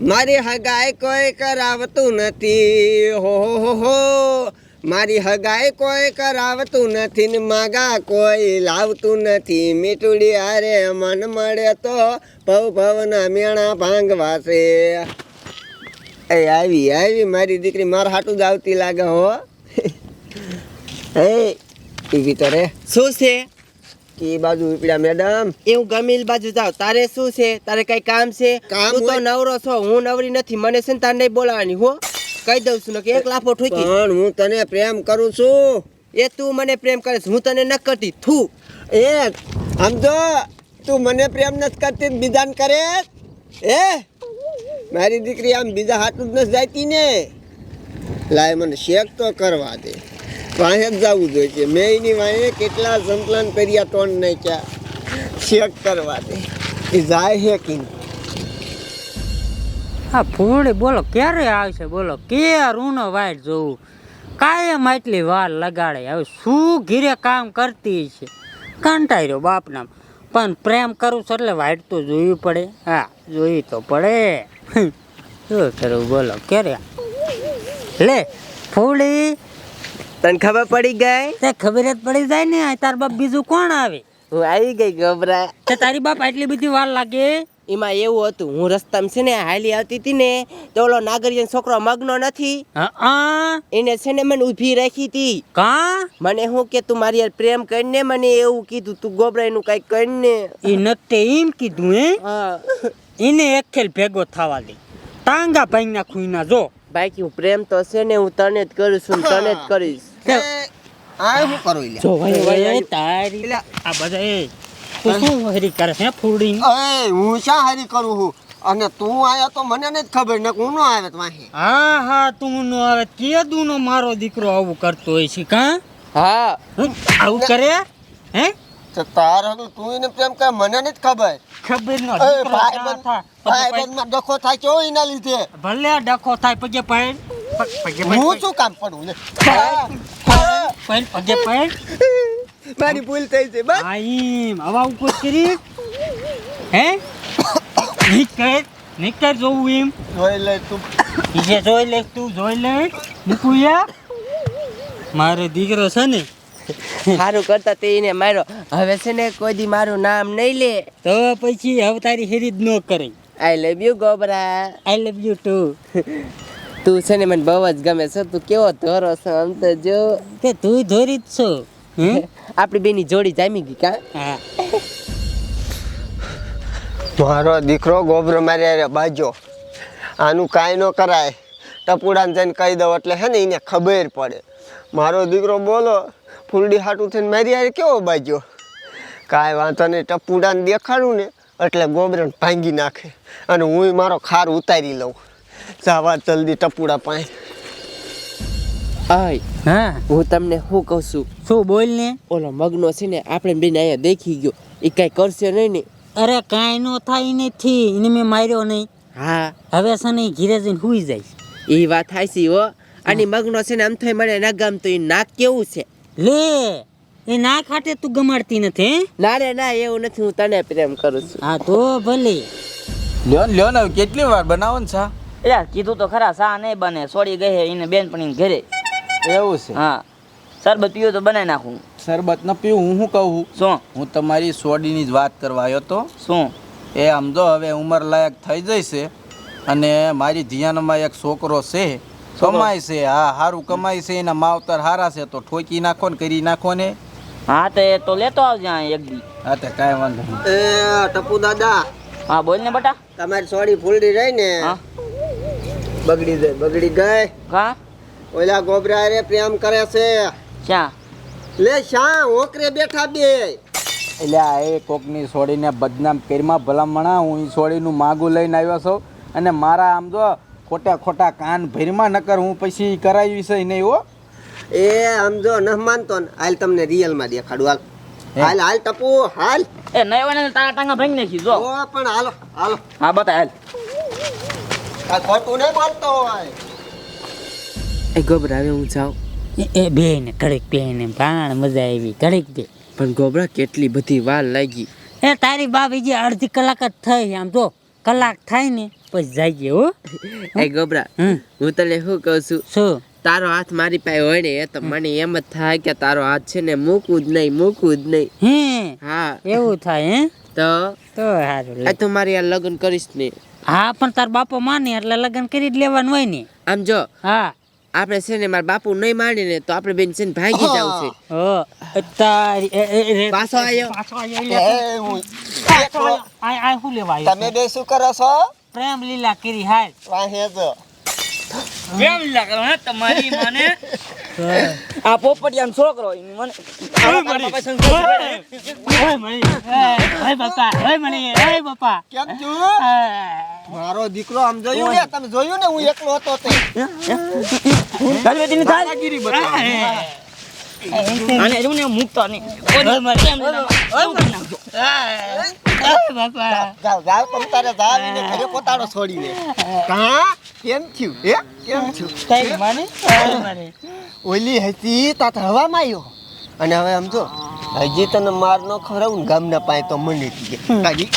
મારી હગાઈ કોઈ કરાવતું નથી હો મારી હગાઈ કોઈ કરાવતું નથી ને માગા કોઈ લાવતું નથી મીઠુડી હારે મન મળે તો ભવના મેણા ભાંગવા છે એ આવી મારી દીકરી મારા હાટું જ આવતી લાગે હો એ ટીવી તો રે શું છે એ બાજુ ઉપડ્યા મેડમ એવું ગમીલ બાજુ જાવ તારે શું છે તારે કઈ કામ છે તું તો નવરો છો હું નવરી નથી મને છે ને તારે નહીં બોલાવાની હો કહી દઉં છું કે એક લાફો ઠોકી પણ હું તને પ્રેમ કરું છું એ તું મને પ્રેમ કરે હું તને ન કરતી થું એ સમજો તું મને પ્રેમ નથી કરતી બીજાને કરે એ મારી દીકરી આમ બીજા હાથું જ નથી જાતી ને લાય મને શેક તો કરવા દે વાંહે જ જવું જોઈએ મેં એની વાંહે કેટલા સંકલન કર્યા ટોન નાખ્યા શેક કરવા દે એ જાય હે કે હા ફૂલડી બોલો ક્યારે આવશે બોલો કે રૂનો વાઈટ જોવું કાયમ એટલી વાર લગાડે હવે શું ઘીરે કામ કરતી છે કંટાઈ રહ્યો બાપના પણ પ્રેમ કરું છું એટલે વાઈટ તો જોવી પડે હા જોવી તો પડે શું કરું બોલો ક્યારે લે ફૂલડી તને ખબર પડી ગઈ તે ખબર જ પડી જાય ને તાર બાપ બીજું કોણ આવે હું આવી ગઈ ગભરા તે તારી બાપ આટલી બધી વાર લાગે એમાં એવું હતું હું રસ્તામાં છે ને હાલી આવતી હતી ને તો ઓલો નાગરિયન છોકરો મગનો નથી હા એને છે ને મને ઊભી રાખી હતી કા મને હું કે તું મારી યાર પ્રેમ કરીને મને એવું કીધું તું ગોબરાઈનું કઈ કરીને એ નકતે એમ કીધું હે હા એને એક ખેલ ભેગો થવા દે ટાંગા ભાઈ ના ખૂના જો બાકી હું પ્રેમ તો છે ને હું તને જ કરું છું ને તને જ કરીશ આ હું કરું લે જો ભાઈ ભાઈ તારી આ બધા એ તું શું હરી કરે હે ફૂડી એ હું શા હારી કરું છું અને તું આયા તો મને નથી ખબર ને હું નો આવે વાંહે હા હા તું નો આવે કેદું નો મારો દીકરો આવું કરતો હોય છે કા હા આવું કરે હે તો તાર હગલ તું એને પ્રેમ કરે મને નથી ખબર ખબર નો એ ભાઈબંધમાં ડખો થાય કેવો એના લીધે ભલે ડખો થાય પગે પડ પગે હું શું કામ પડું લે પગે પડ મારી ભૂલ થઈ છે બસ આઈમ આવા ઉપર કરી હે નીકળ જોવું એમ જોઈ લે તું જે જોઈ લે તું જોઈ લે મૂકુયા મારો દીકરો છે ને સારું કરતા તે એને માર્યો હવે છે ને કોઈ દી મારું નામ નહીં લે તો પછી હવે તારી હેરી જ ન કરે આઈ લવ યુ ગોબરા આઈ લવ યુ ટુ તું છે ને મને બહુ જ ગમે છે તું કેવો ધોરો છો આમ તો જો તે તું ધોરી જ છો આપણી બેની જોડી જામી ગઈ કા હા મારો દીકરો ગોબરો મારે બાજો આનું કાંઈ ન કરાય ટપુડાને જઈને કહી દઉં એટલે હે ને એને ખબર પડે મારો દીકરો બોલો ફૂલડી હાટું થઈને મારી યારે કેવો બાજ્યો કાંઈ વાંધો નહીં ટપુડાને દેખાડું ને એટલે ગોબરાને ભાંગી નાખે અને હું મારો ખાર ઉતારી લઉં જાવા જલ્દી ટપુડા પાસે આય હા હું તમને શું કહું છું શું બોલ ને ઓલો મગનો છે ને આપણે બેન અહીંયા દેખી ગયો એ કઈ કરશે નહીં ને અરે કાંઈ નો થાય નથી એને મેં માર્યો નહીં હા હવે છે ને ઘીરે જઈને હુઈ જાય એ વાત થાય છે હો અને મગનો છે ને આમ થઈ મને ના ગમતો એ નાક કેવું છે લે એ ના ખાટે તું ગમાડતી નથી હે? ના રે ના એવું નથી હું તને પ્રેમ કરું છું હા તો ભલે લ્યો ને કેટલી વાર બનાવો ને સા એટલે કીધું તો ખરા સા નહીં બને છોડી ગઈ હે એને બેનપણી ઘરે એવું છે હા શરબત પીવો તો બનાવી નાખું શરબત ન પીવું હું શું કહું શું હું તમારી સોડીની જ વાત કરવા આવ્યો તો શું એ આમ જો હવે ઉંમર લાયક થઈ જશે અને મારી ધ્યાનમાં એક છોકરો છે કમાય છે હા સારું કમાય છે એના માવતર સારા છે તો ઠોકી નાખો ને કરી નાખો ને હા તે તો લેતો આવજે આ એક દી હા તે કાંઈ વાંધો નહીં એ ટપુ દાદા હા બોલ ને બટા તમારી સોડી ફૂલડી રહી ને હા બગડી ગઈ કા ઓલા ગોબરા રે પ્રેમ કરે છે ક્યાં લે શા ઓકરે બેઠા બે એટલે આ એ કોકની સોડીને બદનામ કરીમાં ભલામણા હું એ સોડીનું માગું લઈને આવ્યો છું અને મારા આમ જો ખોટા કાન ભરીમાં નકર હું પછી કરાવી છે નહીં હો એ આમ જો ન માનતો ને હાલ તમને રિયલ માં દેખાડું હાલ હાલ ટપુ હાલ એ નહીં હોય ને તારા ટાંગા ભાંગી નાખી જો ઓ પણ હાલો હાલો હા બતા હાલ આ ખોટું નહીં બોલતો હોય એ ગોબરા હવે હું જાઉં એ બે ને ઘડીક બે ને પ્રાણ મજા આવી ઘડીક બે પણ ગોબરા કેટલી બધી વાર લાગી એ તારી બાપ જે અડધી કલાક જ થઈ આમ જો કલાક થાય ને પછી જાઈએ હો. એ ગોબરા હમ હું તને શું કહું છું શું તારો હાથ મારી પાસે હોય ને એ તો મને એમ જ થાય કે તારો હાથ છે ને મૂકવું જ નહીં હે હા એવું થાય હે તો તો સારું આ તું મારી આ લગ્ન કરીશ ને હા પણ તાર બાપો માને એટલે લગ્ન કરી જ લેવાનું હોય ને આમ જો હા આપણે છે ને મારા બાપુ નહીં માને ને તો આપણે બેન છે ને ભાગી જાવ છે ઓ તારી પાછો આવ્યો પાછો એ હું એકલો. આ શું લેવા આવ્યો તમે બે શું કરો છો પ્રેમ લીલા કરી હાલ વાહે જો પ્રેમ લીલા કરો હે તમારી મને આ પોપટિયાનો છોકરો ઈ મને કેમ છું મારો દીકરો આમ જોયું ને તમે જોયું ને હું એકલો હતો તે ગલવેતીની થાય દાદાગીરી બતાવો. અને હું ને મૂકતો નહીં જાઓ જાઓ તમે તારે જાવ ને ઘરે પોતાનો છોડીને કા કેમ થયું હે કેમ થયું ઓલી હતી તા તો હવામાં આવ્યો અને હવે આમ જો હજી તને માર ન ખવડાવું ને ગામના પાસે તો મને કીધે તારી